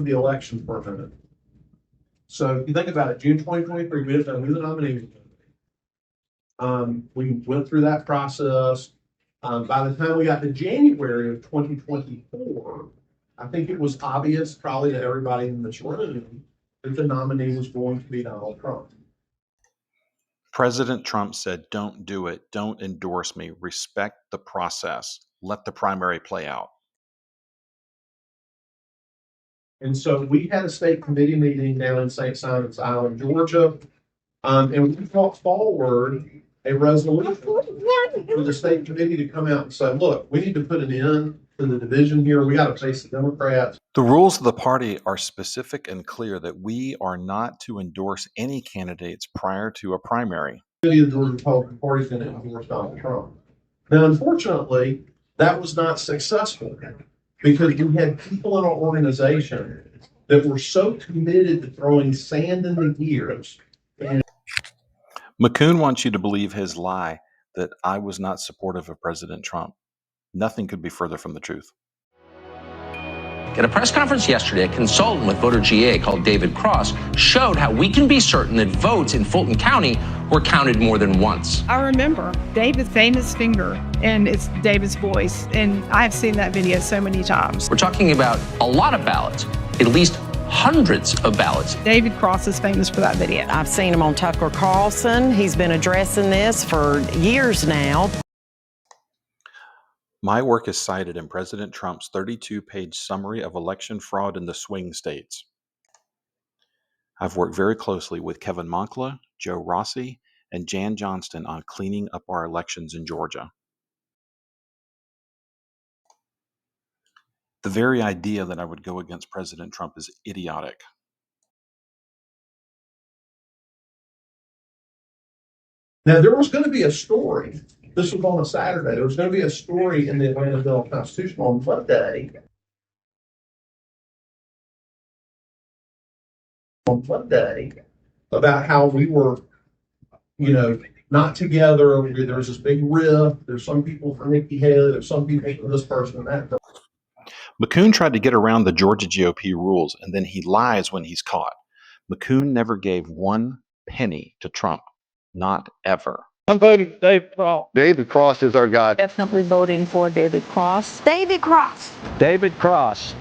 the election for a minute. So if you think about it, June 2023, we didn't know who the nominee was going to be. We went through that process. By the time we got to January of 2024, I think it was obvious probably to everybody in this room that the nominee was going to be Donald Trump. President Trump said, "Don't do it. Don't endorse me. Respect the process. Let the primary play out." And so we had a state committee meeting down in St. Simon's Island, Georgia, and we brought forward a resolution for the state committee to come out and say, look, we need to put an end to the division here. We got to face the Democrats. The rules of the party are specific and clear that we are not to endorse any candidates prior to a primary. The Republican Party is going to endorse Donald Trump. Now, unfortunately, that was not successful because we had people in our organization that were so committed to throwing sand in the gears. McKoon wants you to believe his lie that I was not supportive of President Trump. Nothing could be further from the truth. At a press conference yesterday, a consultant with voter GA called David Cross showed how we can be certain that votes in Fulton County were counted more than once. I remember David's famous finger, and it's David's voice, and I've seen that video so many times. We're talking about a lot of ballots, at least hundreds of ballots. David Cross is famous for that video. I've seen him on Tucker Carlson. He's been addressing this for years now. My work is cited in President Trump's 32-page summary of election fraud in the swing states. I've worked very closely with Kevin Moncla, Joe Rossi, and Jan Johnston on cleaning up our elections in Georgia. The very idea that I would go against President Trump is idiotic. Now, there was going to be a story. This was on a Saturday. There was going to be a story in the Atlanta Journal-Constitution on Monday about how we were, not together. There was this big rift. There's some people for Nikki Haley. There's some people for this person and that. McKoon tried to get around the Georgia GOP rules, and then he lies when he's caught. McKoon never gave one penny to Trump. Not ever. I'm voting for David Cross. David Cross is our guy. Definitely voting for David Cross. David Cross. David Cross.